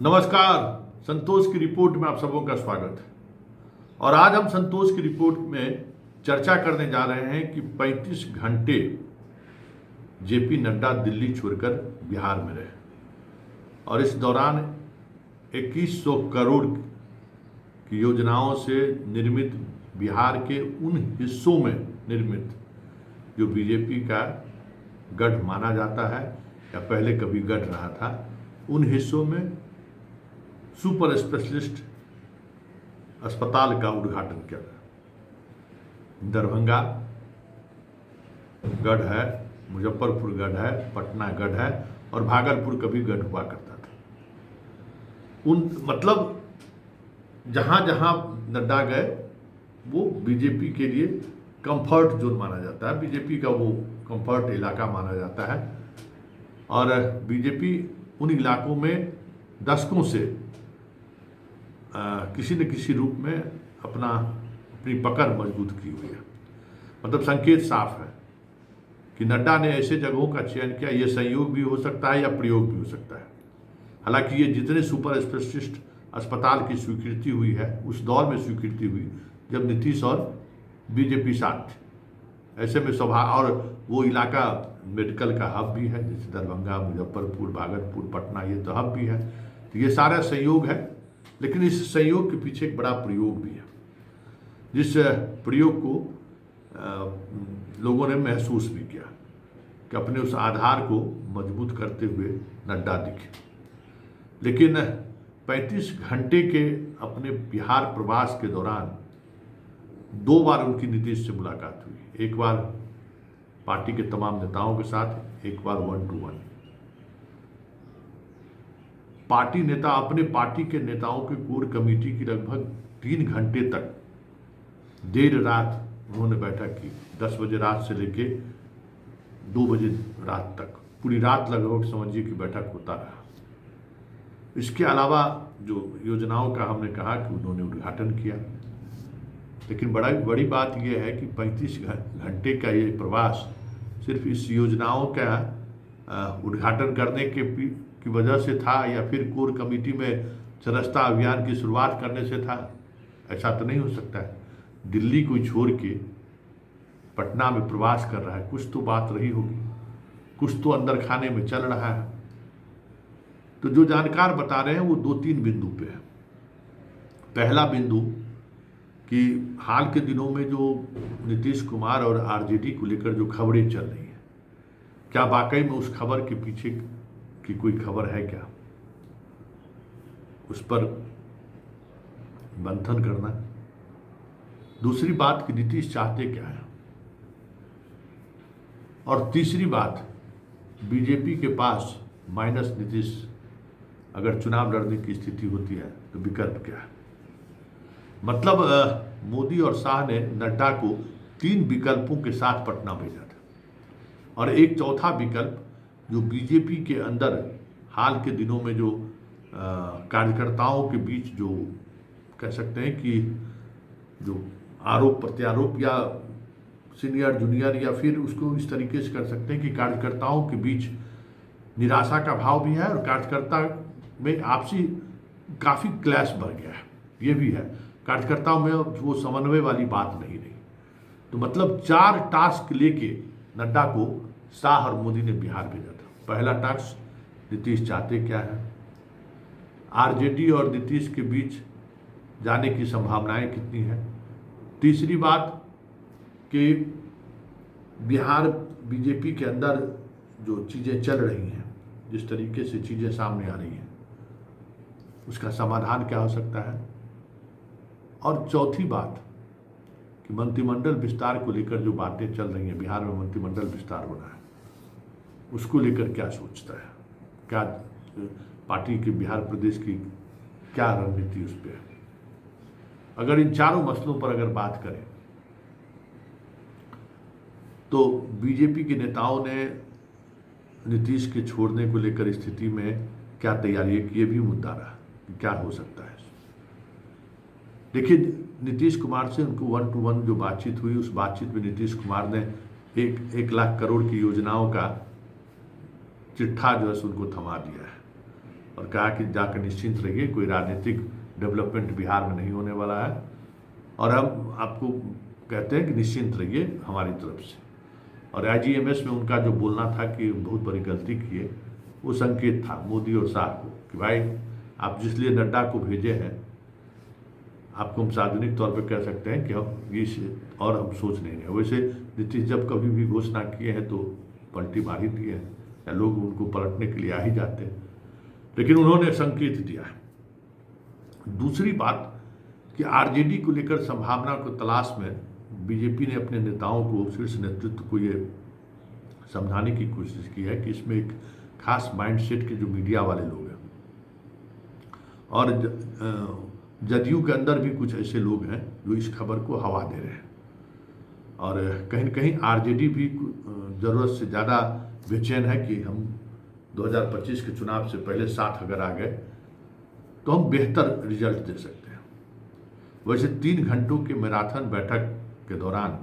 नमस्कार। संतोष की रिपोर्ट में आप सबों का स्वागत है। और आज हम संतोष की रिपोर्ट में चर्चा करने जा रहे हैं कि 35 घंटे जेपी नड्डा दिल्ली छोड़कर बिहार में रहे और इस दौरान 2100 करोड़ की योजनाओं से निर्मित बिहार के उन हिस्सों में निर्मित जो बीजेपी का गढ़ माना जाता है या पहले कभी गढ़ रहा था, उन हिस्सों में सुपर स्पेशलिस्ट अस्पताल का उद्घाटन किया। दरभंगा गढ़ है, मुजफ्फरपुर गढ़ है, पटना गढ़ है और भागलपुर कभी गढ़ हुआ करता था। उन मतलब जहां जहां नड्डा गए वो बीजेपी के लिए कंफर्ट जोन माना जाता है, बीजेपी का वो कंफर्ट इलाका माना जाता है। और बीजेपी उन इलाकों में दशकों से किसी न किसी रूप में अपनी पकड़ मजबूत की हुई है। मतलब संकेत साफ है कि नड्डा ने ऐसे जगहों का चयन किया। ये संयोग भी हो सकता है या प्रयोग भी हो सकता है। हालांकि ये जितने सुपर स्पेशलिस्ट अस्पताल की स्वीकृति हुई है उस दौर में स्वीकृति हुई जब नीतीश और बीजेपी साथ थे। ऐसे में स्वभाव और वो इलाका मेडिकल का हब भी है, जैसे दरभंगा, मुजफ्फरपुर, भागलपुर, पटना, ये तो हब भी है। तो ये सारा संयोग है, लेकिन इस संयोग के पीछे एक बड़ा प्रयोग भी है, जिस प्रयोग को लोगों ने महसूस भी किया कि अपने उस आधार को मजबूत करते हुए नड्डा दिखे। लेकिन 35 घंटे के अपने बिहार प्रवास के दौरान 2 बार उनकी नीतीश से मुलाकात हुई। एक बार पार्टी के तमाम नेताओं के साथ, एक बार 1 to 1। पार्टी नेता अपने पार्टी के नेताओं की कोर कमेटी की लगभग 3 घंटे तक देर रात उन्होंने बैठक की। 10 बजे रात से लेके 2 बजे रात तक, पूरी रात लगभग समझिए कि बैठक होता रहा। इसके अलावा जो योजनाओं का हमने कहा कि उन्होंने उद्घाटन किया। लेकिन बड़ी बात यह है कि 35 घंटे का ये प्रवास सिर्फ इस योजनाओं का उद्घाटन करने की वजह से था या फिर कोर कमेटी में सदस्यता अभियान की शुरुआत करने से था, ऐसा तो नहीं हो सकता है। दिल्ली को छोड़ के पटना में प्रवास कर रहा है, कुछ तो बात रही होगी, कुछ तो अंदर खाने में चल रहा है। तो जो जानकार बता रहे हैं वो 2-3 बिंदु पे है। पहला बिंदु कि हाल के दिनों में जो नीतीश कुमार और आरजेडी को लेकर जो खबरें चल रही हैं, क्या वाकई में उस खबर के पीछे की कोई खबर है क्या, उस पर मंथन करना। दूसरी बात कि नीतीश चाहते क्या है, और तीसरी बात बीजेपी के पास माइनस नीतीश अगर चुनाव लड़ने की स्थिति होती है तो विकल्प क्या है। मतलब मोदी और शाह ने नड्डा को 3 विकल्पों के साथ पटना भेजा था और एक चौथा विकल्प जो बीजेपी के अंदर हाल के दिनों में जो कार्यकर्ताओं के बीच जो कह सकते हैं कि जो आरोप प्रत्यारोप या सीनियर जूनियर या फिर उसको इस तरीके से कर सकते हैं कि कार्यकर्ताओं के बीच निराशा का भाव भी है और कार्यकर्ता में आपसी काफ़ी क्लैश बढ़ गया है, ये भी है। कार्यकर्ताओं में वो समन्वय वाली बात नहीं रही। तो मतलब 4 टास्क लेके नड्डा को शाह और मोदी ने बिहार भेजा था। पहला टास्क नीतीश चाहते क्या है, आरजेडी और नीतीश के बीच जाने की संभावनाएं कितनी है। तीसरी बात कि बिहार बीजेपी के अंदर जो चीज़ें चल रही हैं, जिस तरीके से चीज़ें सामने आ रही हैं, उसका समाधान क्या हो सकता है। और चौथी बात कि मंत्रिमंडल विस्तार को लेकर जो बातें चल रही हैं, बिहार में मंत्रिमंडल विस्तार होना है, उसको लेकर क्या सोचता है, क्या पार्टी के बिहार प्रदेश की क्या रणनीति उस पर है। अगर इन चारों मसलों पर अगर बात करें तो बीजेपी के नेताओं ने नीतीश के छोड़ने को लेकर स्थिति में क्या तैयारी है, ये भी मुद्दा रहा कि क्या हो सकता है। देखिए, नीतीश कुमार से उनको 1 to 1 जो बातचीत हुई, उस बातचीत में नीतीश कुमार ने 1 लाख करोड़ की योजनाओं का चिट्ठा जो है उनको थमा दिया है। और कहा कि जाकर निश्चिंत रहिए, कोई राजनीतिक डेवलपमेंट बिहार में नहीं होने वाला है और हम आपको कहते हैं कि निश्चिंत रहिए हमारी तरफ से। और आईजीएमएस में उनका जो बोलना था कि बहुत बड़ी गलती की है, वो संकेत था मोदी और शाह को कि भाई आप जिस लिए नड्डा को भेजे हैं, आपको हम सार्वजनिक तौर पर कह सकते हैं कि हम ये और हम सोच नहीं रहे। वैसे नीतीश जब कभी भी घोषणा किए हैं तो पलटी मार ही दिए हैं, या लोग उनको पलटने के लिए आ ही जाते हैं, लेकिन उन्होंने संकेत दिया है। दूसरी बात कि आरजेडी को लेकर संभावना को तलाश में बीजेपी ने अपने नेताओं को, शीर्ष नेतृत्व को ये समझाने की कोशिश की है कि इसमें एक खास माइंडसेट के जो मीडिया वाले लोग हैं और जदयू के अंदर भी कुछ ऐसे लोग हैं जो इस खबर को हवा दे रहे हैं। और कहीं न कहीं आरजेडी भी ज़रूरत से ज़्यादा बेचैन है कि हम 2025 के चुनाव से पहले साथ अगर आ गए तो हम बेहतर रिजल्ट दे सकते हैं। वैसे 3 घंटों के मैराथन बैठक के दौरान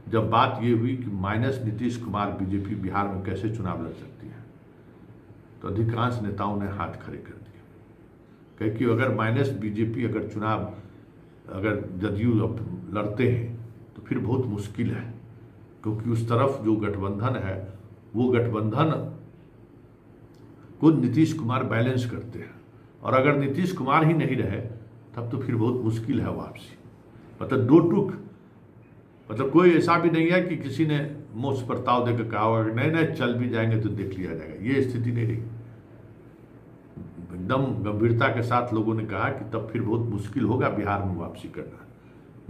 जब बात ये हुई कि माइनस नीतीश कुमार बीजेपी बिहार में कैसे चुनाव लड़ सकती है, तो अधिकांश नेताओं ने हाथ खड़े कर दिए, क्योंकि अगर माइनस बीजेपी अगर चुनाव अगर जदयू लड़ते हैं तो फिर बहुत मुश्किल है, क्योंकि उस तरफ जो गठबंधन है वो गठबंधन को नीतीश कुमार बैलेंस करते हैं, और अगर नीतीश कुमार ही नहीं रहे तब तो फिर बहुत मुश्किल है वापसी। मतलब दो टूक, मतलब कोई ऐसा भी नहीं है कि किसी ने मुझ प्रस्ताव देकर कहा होगा कि नहीं नहीं चल भी जाएंगे तो देख लिया जाएगा, ये स्थिति नहीं रही। एकदम गंभीरता के साथ लोगों ने कहा कि तब फिर बहुत मुश्किल होगा बिहार में वापसी करना,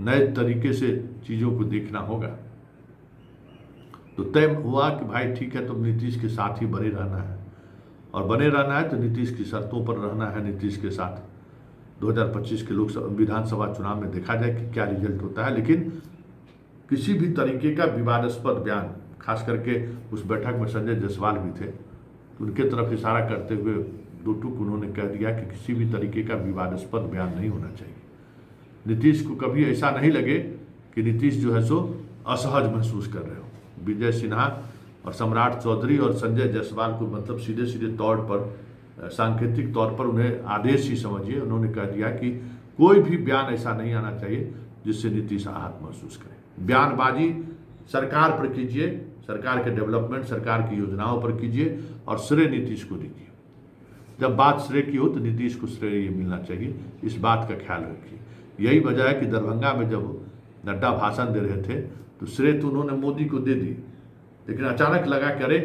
नए तरीके से चीज़ों को देखना होगा। तो तय हुआ कि भाई ठीक है, तुम नीतीश के साथ ही बने रहना है, और बने रहना है तो नीतीश की शर्तों पर रहना है। नीतीश के साथ 2025 के लोकसभा विधानसभा चुनाव में देखा जाए कि क्या रिजल्ट होता है, लेकिन किसी भी तरीके का विवादास्पद बयान, खास करके उस बैठक में संजय जायसवाल भी थे, तो उनके तरफ इशारा करते हुए दो टूक उन्होंने कह दिया कि किसी भी तरीके का विवादास्पद बयान नहीं होना चाहिए। नीतीश को कभी ऐसा नहीं लगे कि नीतीश जो है सो असहज महसूस कर रहे हो। विजय सिन्हा और सम्राट चौधरी और संजय जायसवाल को मतलब सीधे सीधे तौर पर, सांकेतिक तौर पर उन्हें आदेश ही समझिए, उन्होंने कह दिया कि कोई भी बयान ऐसा नहीं आना चाहिए जिससे नीतीश आहत महसूस करे। बयानबाजी सरकार पर कीजिए, सरकार के डेवलपमेंट, सरकार की योजनाओं पर कीजिए और श्रेय नीतीश को दीजिए। जब बात श्रेय की हो तो नीतीश को श्रेय मिलना चाहिए, इस बात का ख्याल रखिए। यही वजह है कि दरभंगा में जब नड्डा भाषण दे रहे थे तो श्रेय तो उन्होंने मोदी को दे दी, लेकिन अचानक लगा कि अरे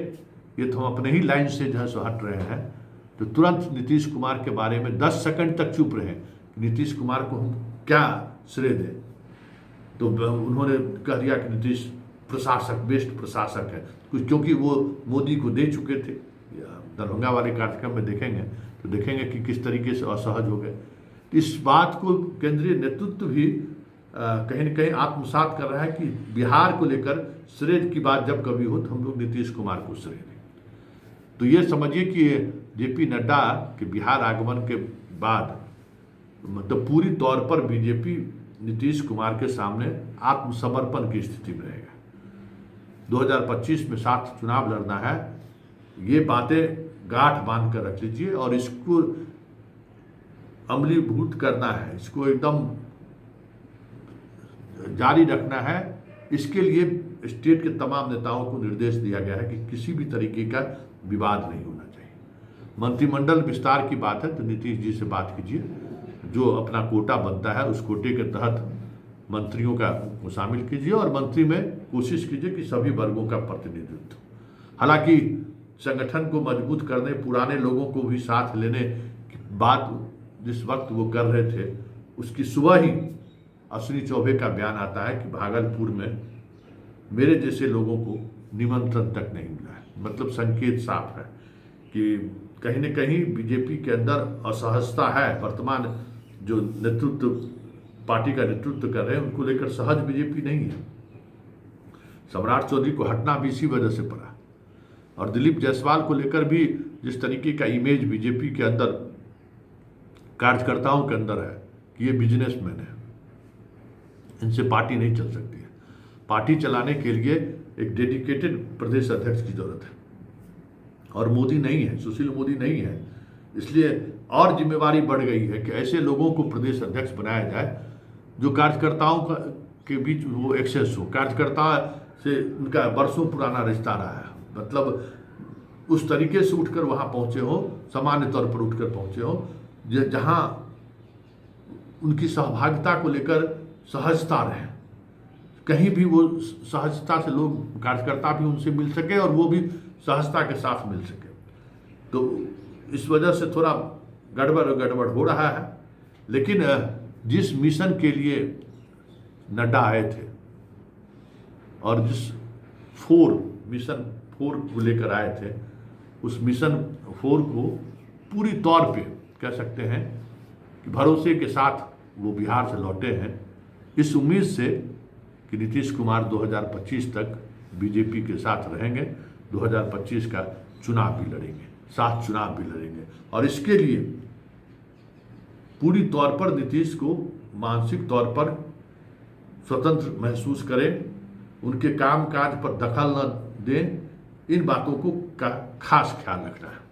ये तो हम अपने ही लाइन से जो है सो हट रहे हैं, तो तुरंत नीतीश कुमार के बारे में 10 सेकंड तक चुप रहे। नीतीश कुमार को हम क्या श्रेय दें, तो उन्होंने कह दिया कि नीतीश प्रशासक, बेस्ट प्रशासक है, क्योंकि वो मोदी को दे चुके थे। दरभंगा वाले कार्यक्रम में देखेंगे तो देखेंगे कि किस तरीके से असहज हो गए। इस बात को केंद्रीय नेतृत्व भी कहीं न कहीं आत्मसात कर रहा है कि बिहार को लेकर श्रेय की बात जब कभी हो तो हम लोग नीतीश कुमार को श्रेय दें। तो ये समझिए कि जेपी नड्डा के बिहार आगमन के बाद मतलब पूरी तौर पर बीजेपी नीतीश कुमार के सामने आत्मसमर्पण की स्थिति में रहेगा। 2025 में साथ चुनाव लड़ना है, ये बातें गांठ बांध कर रख लीजिए और इसको अमलीभूत करना है, इसको एकदम जारी रखना है। इसके लिए स्टेट के तमाम नेताओं को निर्देश दिया गया है कि किसी भी तरीके का विवाद नहीं होना चाहिए। मंत्रिमंडल विस्तार की बात है तो नीतीश जी से बात कीजिए, जो अपना कोटा बनता है उस कोटे के तहत मंत्रियों का को शामिल कीजिए और मंत्री में कोशिश कीजिए कि सभी वर्गों का प्रतिनिधित्व। हालांकि संगठन को मजबूत करने, पुराने लोगों को भी साथ लेने की बात जिस वक्त वो कर रहे थे, उसकी सुबह ही अश्विनी चौबे का बयान आता है कि भागलपुर में मेरे जैसे लोगों को निमंत्रण तक नहीं मिला है। मतलब संकेत साफ है कि कहीं न कहीं बीजेपी के अंदर असहजता है। वर्तमान जो नेतृत्व, पार्टी का नेतृत्व कर रहे हैं, उनको लेकर सहज बीजेपी नहीं है। सम्राट चौधरी को हटना भी इसी वजह से पड़ा, और दिलीप जायसवाल को लेकर भी जिस तरीके का इमेज बीजेपी के अंदर कार्यकर्ताओं के अंदर है कि ये बिजनेसमैन है, इनसे पार्टी नहीं चल सकती है। पार्टी चलाने के लिए एक डेडिकेटेड प्रदेश अध्यक्ष की जरूरत है, और मोदी नहीं है, सुशील मोदी नहीं है इसलिए और जिम्मेवारी बढ़ गई है कि ऐसे लोगों को प्रदेश अध्यक्ष बनाया जाए जो कार्यकर्ताओं के बीच वो एक्सेस हो, कार्यकर्ता से उनका वर्षों पुराना रिश्ता रहा है, मतलब उस तरीके से उठकर वहाँ पहुँचे हो, सामान्य तौर पर उठकर पहुँचे हो, जहाँ उनकी सहभागिता को लेकर सहजता रहे, कहीं भी वो सहजता से लोग कार्यकर्ता भी उनसे मिल सके और वो भी सहजता के साथ मिल सके। तो इस वजह से थोड़ा गड़बड़ हो रहा है। लेकिन जिस मिशन के लिए नड्डा आए थे और जिस मिशन 4 को लेकर आए थे, उस मिशन 4 को पूरी तौर पे कह सकते हैं कि भरोसे के साथ वो बिहार से लौटे हैं, इस उम्मीद से कि नीतीश कुमार 2025 तक बीजेपी के साथ रहेंगे, 2025 का चुनाव भी लड़ेंगे, साथ चुनाव भी लड़ेंगे। और इसके लिए पूरी तौर पर नीतीश को मानसिक तौर पर स्वतंत्र महसूस करें, उनके कामकाज पर दखल न दें, इन बातों को का खास ख्याल रखना है।